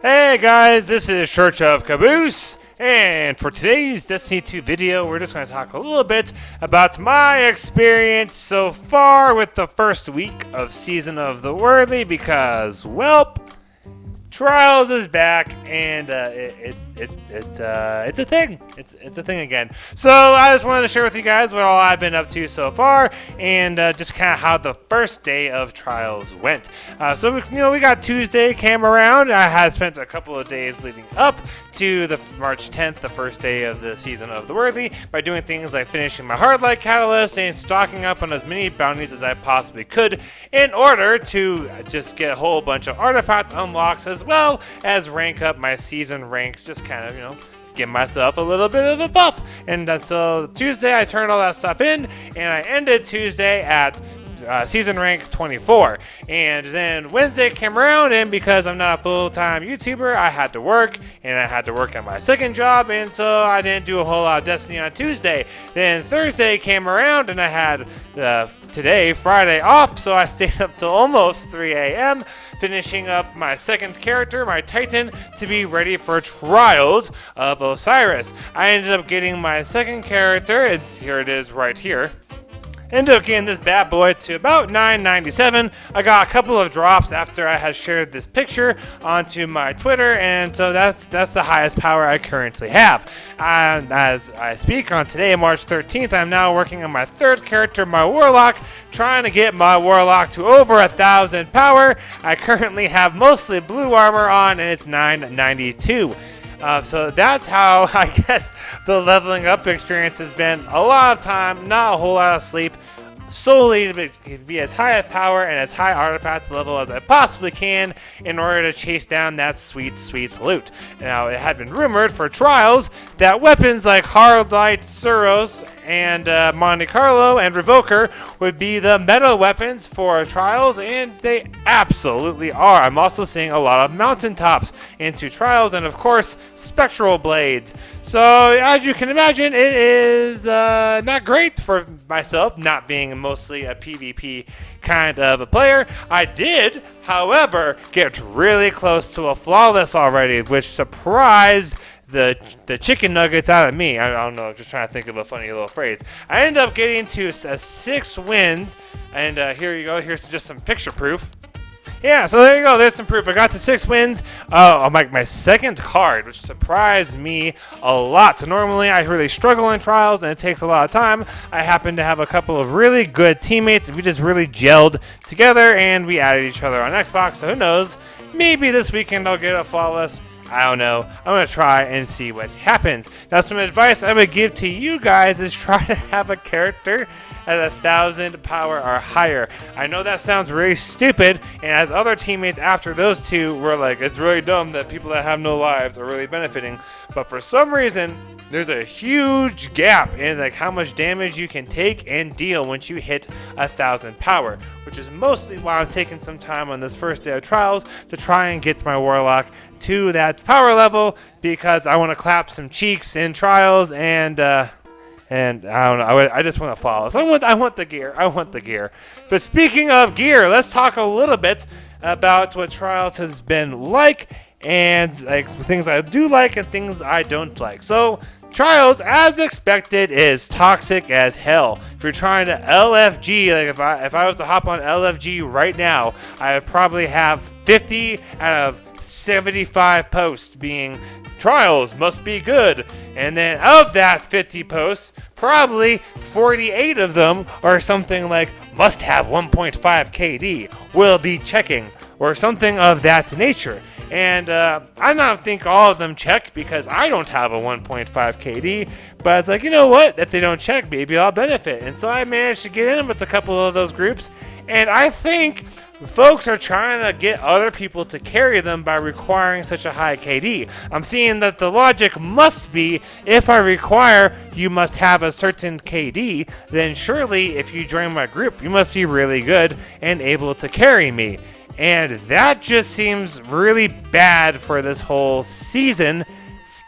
Hey guys, this is Church of Caboose, and for today's Destiny 2 video, we're just going to talk a little bit about my experience so far with the first week of Season of the Worthy, because, well, Trials is back, and it's a thing. It's a thing again. So I just wanted to share with you guys what all I've been up to so far, and just kind of how the first day of Trials went. So we got Tuesday came around. I had spent a couple of days leading up to the March 10th, the first day of the Season of the Worthy, by doing things like finishing my Hardlight Catalyst and stocking up on as many bounties as I possibly could in order to just get a whole bunch of artifact unlocks as well as rank up my season ranks, just kind of, give myself a little bit of a buff. And so Tuesday I turned all that stuff in, and I ended Tuesday at season rank 24. And then Wednesday came around, and because I'm not a full-time YouTuber, I had to work, and I had to work at my second job, and so I didn't do a whole lot of Destiny on Tuesday. Then Thursday came around, and I had today, Friday, off, so I stayed up till almost 3 a.m. finishing up my second character, my Titan, to be ready for Trials of Osiris. I ended up getting my second character, and here it is right here. Ended up getting this bad boy to about 997. I got a couple of drops after I had shared this picture onto my Twitter, and so that's the highest power I currently have. As I speak on today, March 13th, I'm now working on my third character, my Warlock, trying to get my Warlock to over 1,000 power. I currently have mostly blue armor on, and it's 992. So that's how, I guess, the leveling up experience has been. A lot of time, not a whole lot of sleep, solely to be as high a power and as high artifacts level as I possibly can in order to chase down that sweet loot. Now, it had been rumored for Trials that weapons like Hardlight, Suros, and Monte Carlo and Revoker would be the meta weapons for Trials, and they absolutely are. I'm also seeing a lot of mountaintops into Trials, and of course, Spectral Blades. So, as you can imagine, it is not great for myself, not being mostly a PvP kind of a player. I did, however, get really close to a flawless already, which surprised the chicken nuggets out of me. I don't know, just trying to think of a funny little phrase. I ended up getting to a 6 wins, and here you go. Here's just some picture proof. Yeah, so there you go. There's some proof. I got to 6 wins on my second card, which surprised me a lot. So normally I really struggle in Trials, and it takes a lot of time. I happen to have a couple of really good teammates. We just really gelled together, and we added each other on Xbox. So who knows? Maybe this weekend I'll get a flawless. I don't know. I'm going to try and see what happens. Now, some advice I would give to you guys is try to have a character at 1,000 power or higher. I know that sounds really stupid, and as other teammates after those two were like, it's really dumb that people that have no lives are really benefiting. But for some reason, there's a huge gap in like how much damage you can take and deal once you hit 1,000 power, which is mostly why I'm taking some time on this first day of Trials to try and get my Warlock to that power level, because I want to clap some cheeks in Trials, and I don't know. I just want to follow. So I want the gear. I want the gear. But speaking of gear, let's talk a little bit about what Trials has been like, and like things I do like and things I don't like. So Trials, as expected, is toxic as hell. If you're trying to LFG, like if I was to hop on LFG right now, I would probably have 50 out of 75 posts being Trials must be good, and then of that 50 posts, probably 48 of them are something like must have 1.5 KD, will be checking, or something of that nature. And I don't think all of them check, because I don't have a 1.5 KD, but it's like, you know what, if they don't check, maybe I'll benefit. And so I managed to get in with a couple of those groups, and I think folks are trying to get other people to carry them by requiring such a high KD. I'm seeing that the logic must be, if I require you must have a certain KD, then surely if you join my group, you must be really good and able to carry me. And that just seems really bad for this whole season,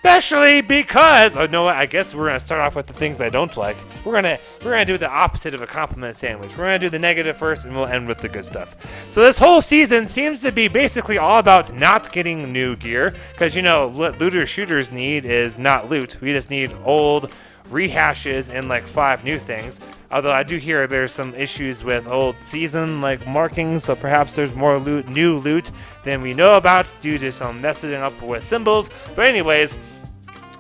Especially because, oh no, I guess we're gonna start off with the things I don't like. We're gonna do the opposite of a compliment sandwich. We're gonna do the negative first, and we'll end with the good stuff. So this whole season seems to be basically all about not getting new gear, because what looters shooters need is not loot. We just need old rehashes and like 5 new things. Although I do hear there's some issues with old season like markings, so perhaps there's more new loot than we know about due to some messing up with symbols. But anyways,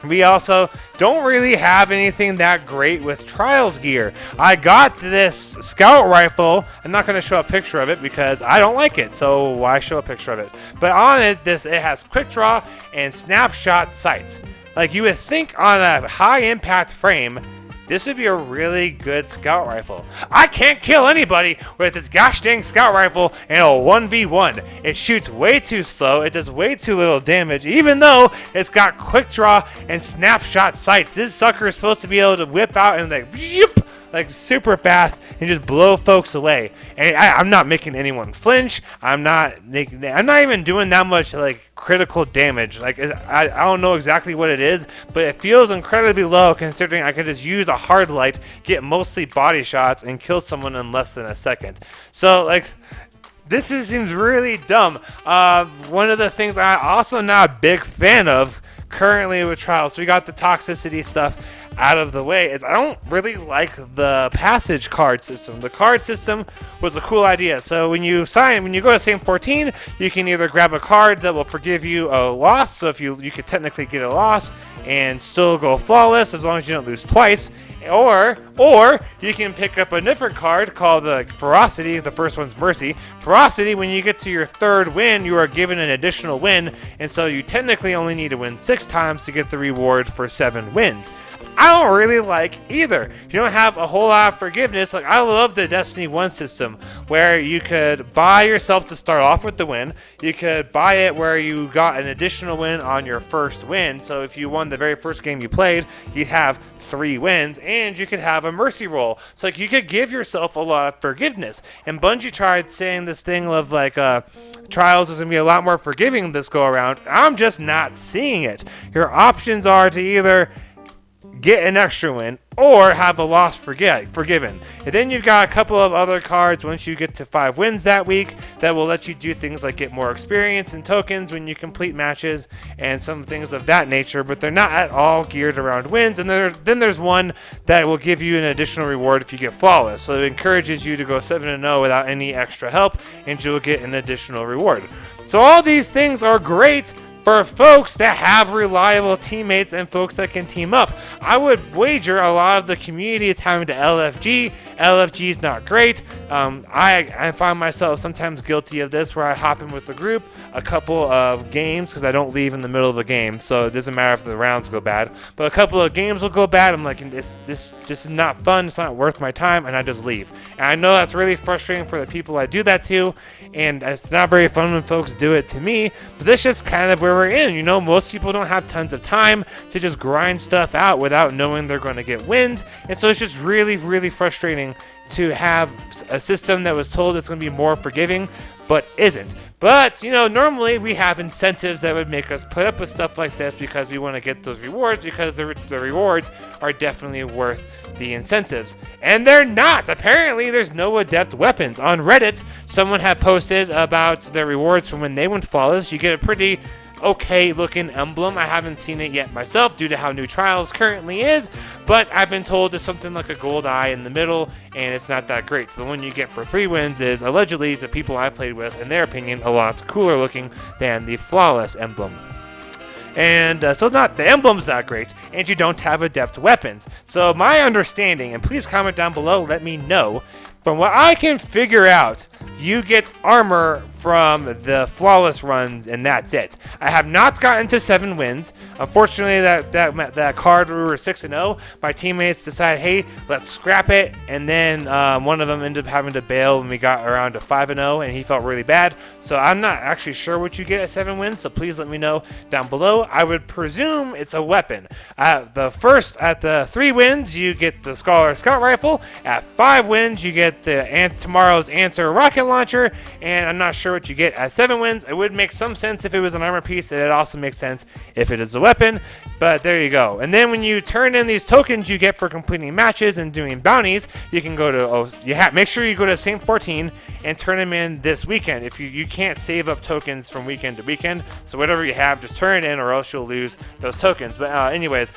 we also don't really have anything that great with Trials gear. I got this scout rifle. I'm not going to show a picture of it because I don't like it, so why show a picture of it? But on it, it has quick draw and snapshot sights. Like you would think on a high impact frame, this would be a really good scout rifle. I can't kill anybody with this gosh dang scout rifle in a 1v1. It shoots way too slow. It does way too little damage, even though it's got quick draw and snapshot sights. This sucker is supposed to be able to whip out and like super fast and just blow folks away. And I'm not making anyone flinch. I'm not even doing that much like critical damage. Like I don't know exactly what it is, but it feels incredibly low considering I can just use a hard light, get mostly body shots, and kill someone in less than a second. So like, this seems really dumb. One of the things I'm also not a big fan of currently with Trials, we got the toxicity stuff out of the way, is I don't really like the passage card system. The card system was a cool idea. So when you go to St. 14, you can either grab a card that will forgive you a loss. So if you could technically get a loss and still go flawless as long as you don't lose twice. Or you can pick up a different card called the Ferocity. The first one's Mercy. Ferocity, when you get to your 3rd win, you are given an additional win, and so you technically only need to win 6 times to get the reward for 7 wins. I don't really like either. You don't have a whole lot of forgiveness. Like, I love the Destiny 1 system where you could buy yourself to start off with the win. You could buy it where you got an additional win on your first win. So if you won the very first game you played, you'd have 3 wins, and you could have a mercy roll. So like, you could give yourself a lot of forgiveness. And Bungie tried saying this thing of like Trials is going to be a lot more forgiving this go around. I'm just not seeing it. Your options are to either get an extra win or have a loss forgiven. And then you've got a couple of other cards once you get to 5 wins that week that will let you do things like get more experience and tokens when you complete matches and some things of that nature, but they're not at all geared around wins. And then there's one that will give you an additional reward if you get flawless. So it encourages you to go 7-0 without any extra help, and you'll get an additional reward. So all these things are great for folks that have reliable teammates and folks that can team up. I would wager a lot of the community is having to LFG. LFG is not great. I find myself sometimes guilty of this where I hop in with the group a couple of games because I don't leave in the middle of the game, so it doesn't matter if the rounds go bad. But a couple of games will go bad. I'm like, this is not fun. It's not worth my time, and I just leave. And I know that's really frustrating for the people I do that to, and it's not very fun when folks do it to me. But this is just kind of where we're in. Most people don't have tons of time to just grind stuff out without knowing they're going to get wins, and so it's just really, really frustrating to have a system that was told it's going to be more forgiving, but isn't. But, normally we have incentives that would make us put up with stuff like this because we want to get those rewards, because the rewards are definitely worth the incentives. And they're not. Apparently, there's no adept weapons. On Reddit, someone had posted about the rewards from when they went flawless. You get a pretty okay looking emblem. I haven't seen it yet myself due to how new Trials currently is, but I've been told it's something like a gold eye in the middle, and it's not that great. So the one you get for 3 wins is allegedly, the people I played with, in their opinion, a lot cooler looking than the flawless emblem. And so the emblem's not great, and you don't have adept weapons. So my understanding, and please comment down below, let me know, from what I can figure out, you get armor from the flawless runs, and that's it. I have not gotten to 7 wins. Unfortunately, that card we were 6-0. My teammates decided, hey, let's scrap it, and then one of them ended up having to bail when we got around to 5-0, and he felt really bad. So I'm not actually sure what you get at 7 wins. So please let me know down below. I would presume it's a weapon. At the 3 wins, you get the Scholar Scout Rifle. At 5 wins, you get the Tomorrow's Answer rocket rocket launcher, and I'm not sure what you get at 7 wins. It would make some sense if it was an armor piece, and it also makes sense if it is a weapon, but there you go. And then when you turn in these tokens you get for completing matches and doing bounties, you can go to, make sure you go to St. 14 and turn them in this weekend. If you can't save up tokens from weekend to weekend, so whatever you have, just turn it in or else you'll lose those tokens. But anyways,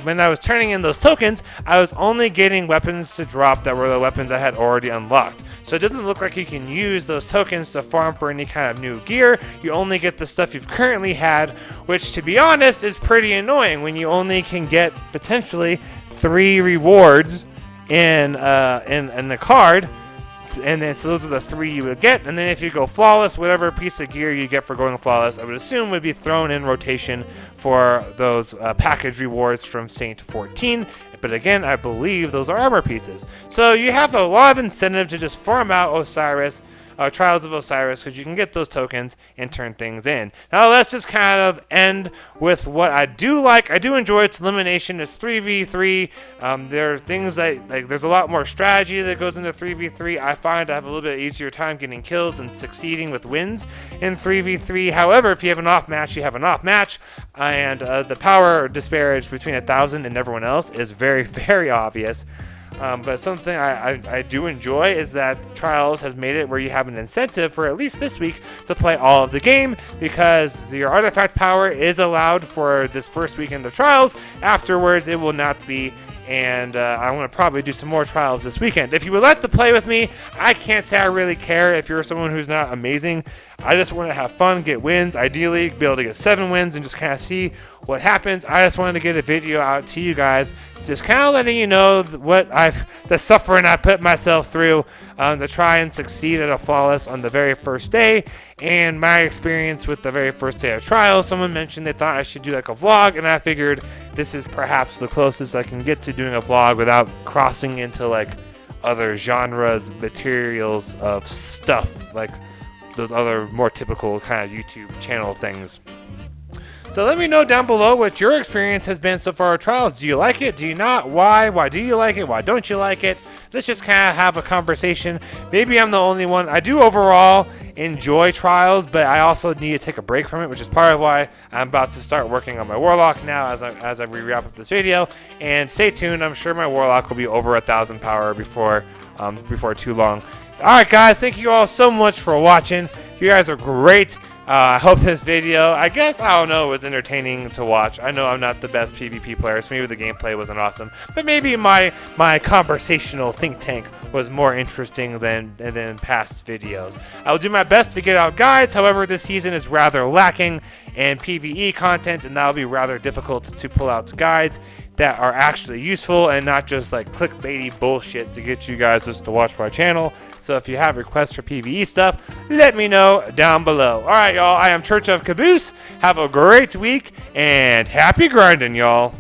when I was turning in those tokens, I was only getting weapons to drop that were the weapons I had already unlocked. So it doesn't look like you can use those tokens to farm for any kind of new gear. You only get the stuff you've currently had, which to be honest is pretty annoying when you only can get potentially 3 rewards in the card. And then so those are the 3 you would get, and then if you go flawless, whatever piece of gear you get for going flawless, I would assume would be thrown in rotation for those package rewards from Saint 14. But again, I believe those are armor pieces. So you have a lot of incentive to just farm out Osiris, Trials of Osiris, because you can get those tokens and turn things in. Now let's just kind of end with what I do like. I do enjoy its elimination. It's 3v3. There are things that, there's a lot more strategy that goes into 3v3. I find I have a little bit easier time getting kills and succeeding with wins in 3v3. However, if you have an off match, you have an off match, and the power disparage between 1,000 and everyone else is very, very obvious. But something I do enjoy is that Trials has made it where you have an incentive for at least this week to play all of the game, because your artifact power is allowed for this first weekend of Trials. Afterwards, it will not be. And I'm going to probably do some more Trials this weekend. If you would like to play with me, I can't say I really care if you're someone who's not amazing. I just want to have fun, get wins, ideally be able to get 7 wins and just kind of see what happens. I just wanted to get a video out to you guys, just kind of letting you know the suffering I put myself through to try and succeed at a flawless on the very first day, and my experience with the very first day of Trials. Someone mentioned they thought I should do like a vlog, and I figured this is perhaps the closest I can get to doing a vlog without crossing into like other genres, materials of stuff, like those other more typical kind of YouTube channel things. So let me know down below what your experience has been so far with Trials. Do you like it? Do you not? Why? Why do you like it? Why don't you like it? Let's just kind of have a conversation. Maybe I'm the only one. I do overall enjoy Trials, but I also need to take a break from it, which is part of why I'm about to start working on my Warlock now as I wrap up this video. And stay tuned. I'm sure my Warlock will be over 1,000 power before too long. Alright guys, thank you all so much for watching. You guys are great. I hope this video, I don't know, was entertaining to watch. I know I'm not the best PvP player, so maybe the gameplay wasn't awesome. But maybe my conversational think tank was more interesting than past videos. I will do my best to get out guides. However, this season is rather lacking in PvE content, and that will be rather difficult to pull out guides that are actually useful and not just like clickbaity bullshit to get you guys just to watch my channel. So if you have requests for PvE stuff, let me know down below. Alright, y'all, I am Church of Caboose. Have a great week and happy grinding, y'all.